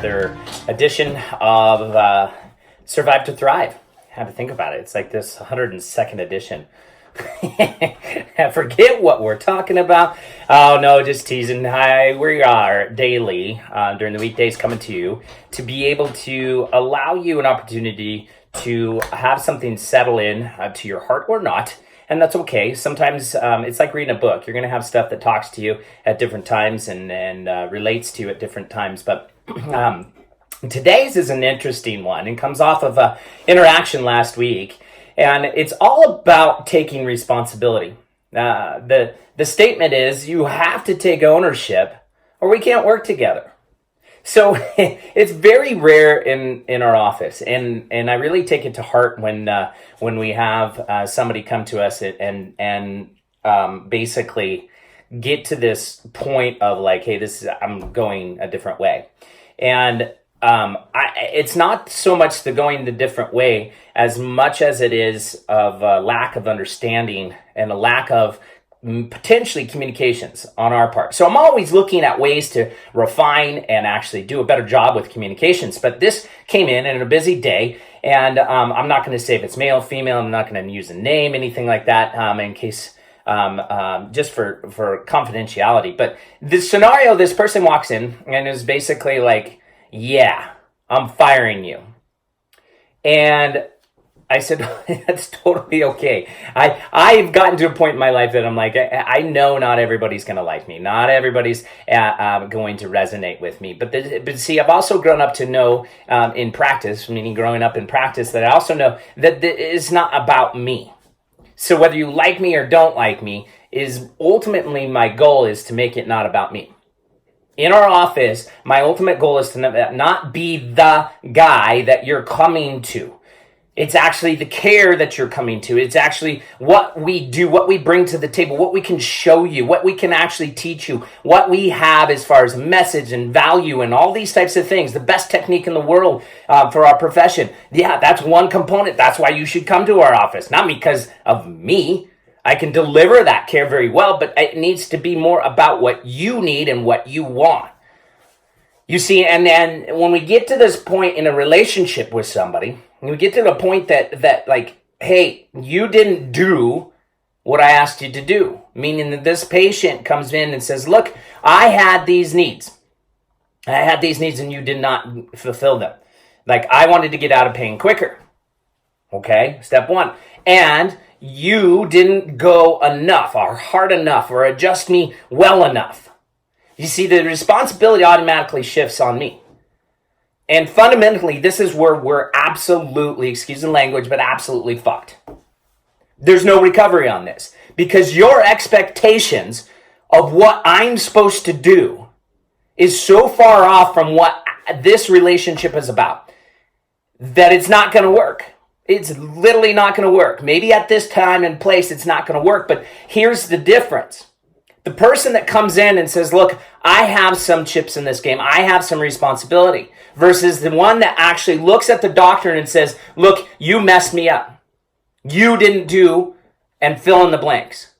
another edition of Survive to Thrive. I had to think about it. It's like this 102nd edition. I forget what we're talking about. Oh no, just teasing. Hi, we are daily during the weekdays coming to you to be able to allow you an opportunity to have something settle in to your heart or not. And that's okay. Sometimes it's like reading a book. You're going to have stuff that talks to you at different times and relates to you at different times. But today's is an interesting one. It comes off of an interaction last week. And it's all about taking responsibility. The statement is you have to take ownership or we can't work together. So it's very rare in our office, and I really take it to heart when we have somebody come to us and basically get to this point of like, hey, I'm going a different way, and it's not so much the going the different way as much as it is of a lack of understanding and a lack of potentially communications on our part. So I'm always looking at ways to refine and actually do a better job with communications. But this came in a busy day, and I'm not going to say if it's male, female. I'm not going to use a name, anything like that, in case just for confidentiality. But the scenario, this person walks in and is basically like, yeah, I'm firing you. And I said, that's totally okay. I've gotten to a point in my life that I'm like, I know not everybody's going to like me. Not everybody's going to resonate with me. But see, I've also grown up to know in practice, meaning growing up in practice, that I also know that it's not about me. So whether you like me or don't like me, is ultimately my goal is to make it not about me. In our office, my ultimate goal is to not be the guy that you're coming to. It's actually the care that you're coming to. It's actually what we do, what we bring to the table, what we can show you, what we can actually teach you, what we have as far as message and value and all these types of things. The best technique in the world for our profession. Yeah, that's one component. That's why you should come to our office. Not because of me. I can deliver that care very well, but it needs to be more about what you need and what you want. You see, and then when we get to this point in a relationship with somebody, when we get to the point that like, hey, you didn't do what I asked you to do, meaning that this patient comes in and says, look, I had these needs. And you did not fulfill them. Like, I wanted to get out of pain quicker. Okay, step one. And you didn't go enough or hard enough or adjust me well enough. You see, the responsibility automatically shifts on me. And fundamentally, this is where we're absolutely, excuse the language, but absolutely fucked. There's no recovery on this because your expectations of what I'm supposed to do is so far off from what this relationship is about that it's not going to work. It's literally not going to work. Maybe at this time and place, it's not going to work, but here's the difference. The person that comes in and says, look, I have some chips in this game. I have some responsibility versus the one that actually looks at the doctor and says, look, you messed me up. You didn't do and fill in the blanks.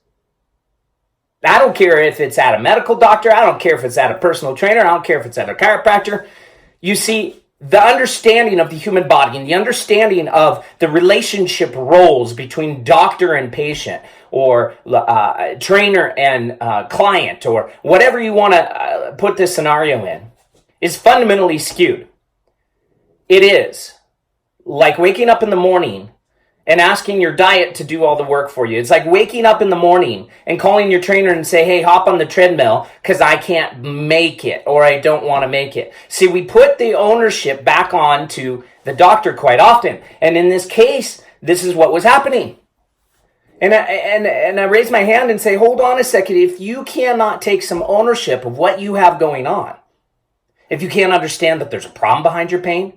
I don't care if it's at a medical doctor. I don't care if it's at a personal trainer. I don't care if it's at a chiropractor. You see, the understanding of the human body and the understanding of the relationship roles between doctor and patient or trainer and client or whatever you want to put this scenario in is fundamentally skewed. It is like waking up in the morning and asking your diet to do all the work for you. It's like waking up in the morning and calling your trainer and say, hey, hop on the treadmill because I can't make it or I don't want to make it. See, we put the ownership back on to the doctor quite often. And in this case, this is what was happening. And I raise my hand and say, hold on a second. If you cannot take some ownership of what you have going on, if you can't understand that there's a problem behind your pain,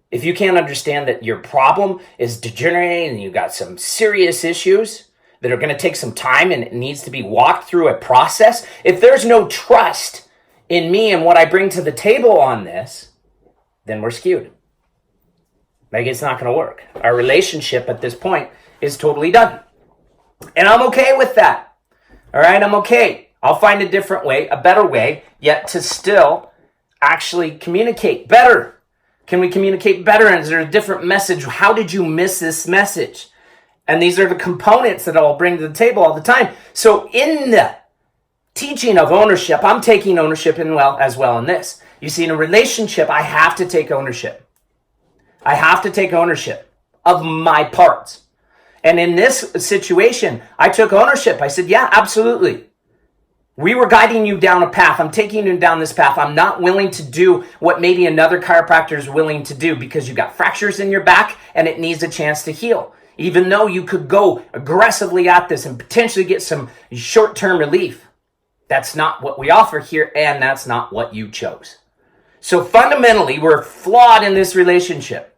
if you can't understand that your problem is degenerating and you've got some serious issues that are going to take some time and it needs to be walked through a process, if there's no trust in me and what I bring to the table on this, then we're skewed. Like, it's not going to work. Our relationship at this point is totally done. And I'm okay with that. All right, I'm okay. I'll find a different way, a better way, yet to still actually communicate better? Can we communicate better? And is there a different message? How did you miss this message? And these are the components that I'll bring to the table all the time. So in the teaching of ownership, I'm taking ownership as well in this. You see, in a relationship, I have to take ownership. I have to take ownership of my parts. And in this situation, I took ownership. I said, yeah, absolutely. We were guiding you down a path. I'm taking you down this path. I'm not willing to do what maybe another chiropractor is willing to do because you got fractures in your back and it needs a chance to heal. Even though you could go aggressively at this and potentially get some short-term relief. That's not what we offer here, and that's not what you chose. So fundamentally, we're flawed in this relationship,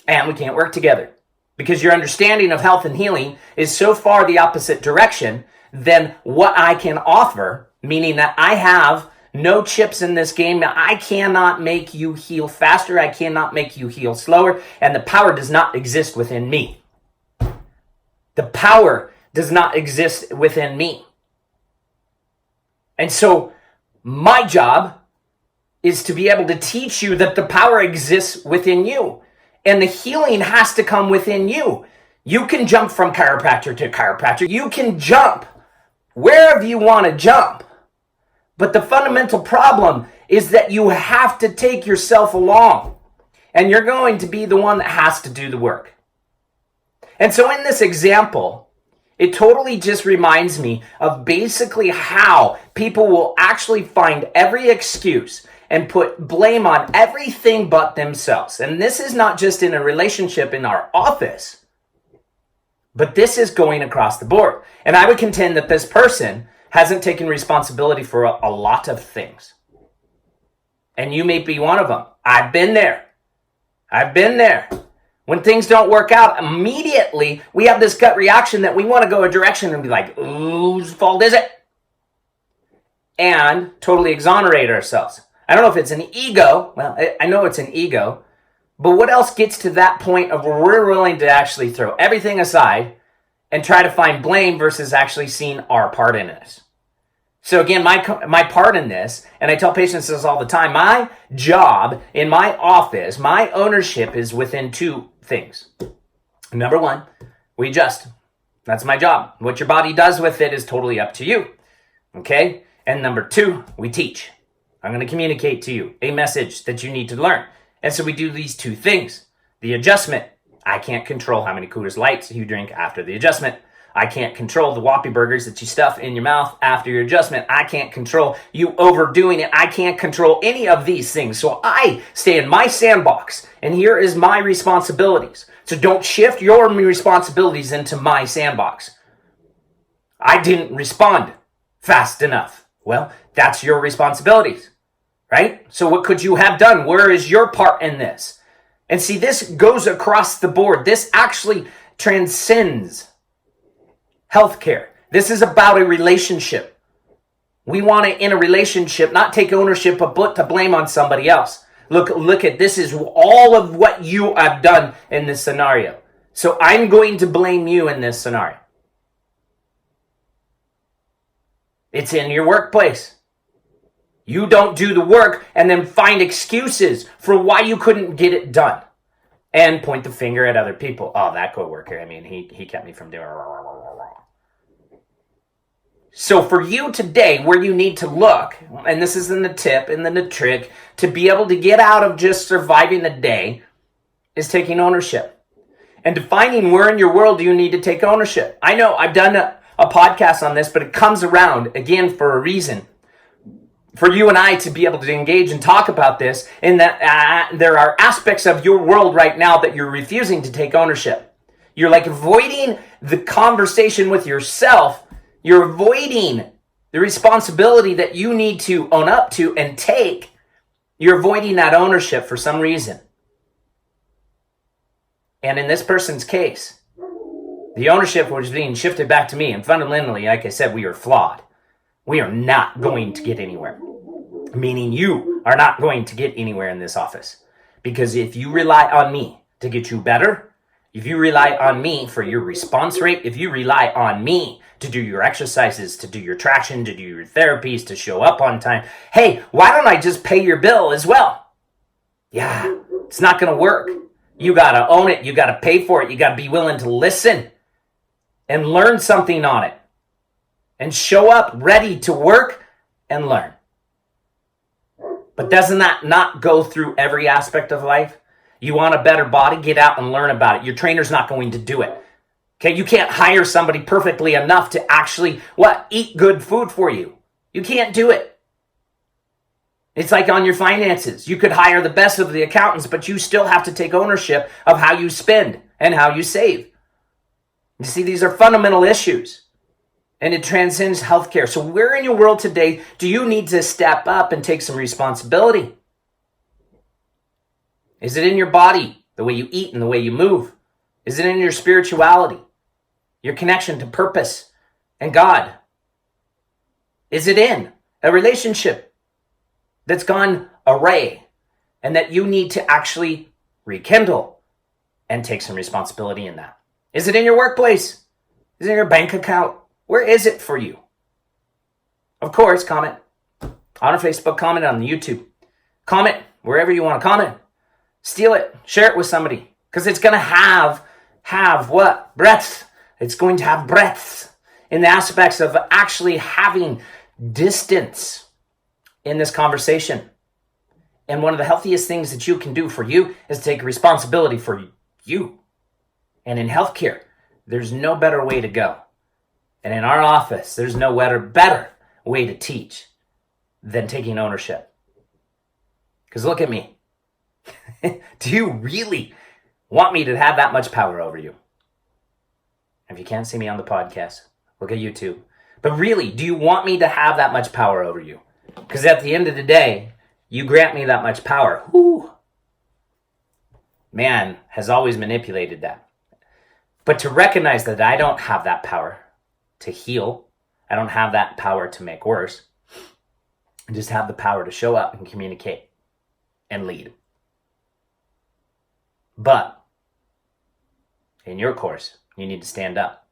and we can't work together because your understanding of health and healing is so far the opposite direction than what I can offer, meaning that I have no chips in this game. I cannot make you heal faster. I cannot make you heal slower, and the power does not exist within me. The power does not exist within me. And so my job is to be able to teach you that the power exists within you. And the healing has to come within you. You can jump from chiropractor to chiropractor. You can jump wherever you want to jump. But the fundamental problem is that you have to take yourself along. And you're going to be the one that has to do the work. And so in this example, it totally just reminds me of basically how people will actually find every excuse and put blame on everything but themselves. And this is not just in a relationship in our office, but this is going across the board. And I would contend that this person hasn't taken responsibility for a lot of things. And you may be one of them. I've been there. When things don't work out, immediately we have this gut reaction that we want to go a direction and be like, whose fault is it? And totally exonerate ourselves. I don't know if it's an ego. Well, I know it's an ego. But what else gets to that point of where we're willing to actually throw everything aside and try to find blame versus actually seeing our part in this? So again, my part in this, and I tell patients this all the time, my job in my office, my ownership is within two things. Number one, we adjust. That's my job. What your body does with it is totally up to you. Okay? And number two, we teach. I'm going to communicate to you a message that you need to learn. And so we do these two things. The adjustment. I can't control how many Coors Lights you drink after the adjustment. I can't control the Whoppy burgers that you stuff in your mouth after your adjustment. I can't control you overdoing it. I can't control any of these things. So I stay in my sandbox, and here is my responsibilities. So don't shift your responsibilities into my sandbox. I didn't respond fast enough. Well, that's your responsibilities, right? So what could you have done? Where is your part in this? And see, this goes across the board. This actually transcends healthcare. This is about a relationship. We want to, in a relationship, not take ownership, but put to blame on somebody else. Look at this is all of what you have done in this scenario. So I'm going to blame you in this scenario. It's in your workplace. You don't do the work and then find excuses for why you couldn't get it done. And point the finger at other people. Oh, that coworker, I mean, he kept me from doing. So for you today, where you need to look, and this is in the tip and then the trick, to be able to get out of just surviving the day, is taking ownership. And defining where in your world do you need to take ownership. I know I've done a podcast on this, but it comes around, again, for a reason. For you and I to be able to engage and talk about this, in that there are aspects of your world right now that you're refusing to take ownership. You're like avoiding the conversation with yourself. You're avoiding the responsibility that you need to own up to and take. You're avoiding that ownership for some reason. And in this person's case, the ownership was being shifted back to me. And fundamentally, like I said, we are flawed. We are not going to get anywhere. Meaning you are not going to get anywhere in this office. Because if you rely on me to get you better, If you rely on me for your response rate, if you rely on me to do your exercises, to do your traction, to do your therapies, to show up on time, hey, why don't I just pay your bill as well? Yeah, it's not going to work. You got to own it. You got to pay for it. You got to be willing to listen and learn something on it and show up ready to work and learn. But doesn't that not go through every aspect of life? You want a better body? Get out and learn about it. Your trainer's not going to do it. Okay, you can't hire somebody perfectly enough to actually, eat good food for you. You can't do it. It's like on your finances. You could hire the best of the accountants, but you still have to take ownership of how you spend and how you save. You see, these are fundamental issues, and it transcends healthcare. So where in your world today do you need to step up and take some responsibility? Is it in your body, the way you eat and the way you move? Is it in your spirituality, your connection to purpose and God? Is it in a relationship that's gone awry and that you need to actually rekindle and take some responsibility in that? Is it in your workplace? Is it in your bank account? Where is it for you? Of course, comment on our Facebook, comment on the YouTube. Comment wherever you want to comment. Steal it, share it with somebody, because it's going to have what? Breadth. It's going to have breadth in the aspects of actually having distance in this conversation. And one of the healthiest things that you can do for you is take responsibility for you. And in healthcare, there's no better way to go. And in our office, there's no better way to teach than taking ownership. Because look at me. Do you really want me to have that much power over you? If you can't see me on the podcast, look at YouTube. But really, do you want me to have that much power over you? Because at the end of the day, you grant me that much power. Whew. Man has always manipulated that. But to recognize that I don't have that power to heal, I don't have that power to make worse, I just have the power to show up and communicate and lead. But in your course, you need to stand up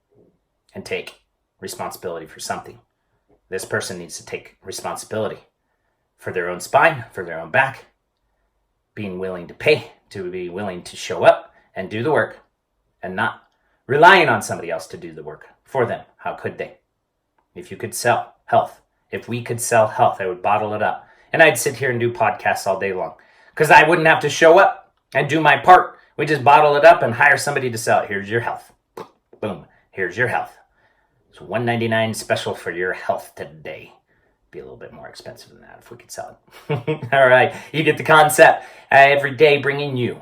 and take responsibility for something. This person needs to take responsibility for their own spine, for their own back, being willing to pay, to be willing to show up and do the work, and not relying on somebody else to do the work for them. How could they? If you could sell health, if we could sell health, I would bottle it up. And I'd sit here and do podcasts all day long because I wouldn't have to show up and do my part. We just bottle it up and hire somebody to sell it. Here's your health. Boom. Here's your health. It's $199 special for your health today. Be a little bit more expensive than that if we could sell it. All right. You get the concept. Every day bringing you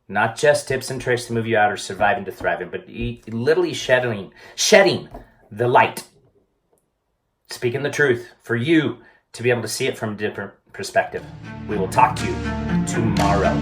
not just tips and tricks to move you out or surviving to thriving, but literally shedding the light. Speaking the truth for you to be able to see it from a different perspective. We will talk to you tomorrow.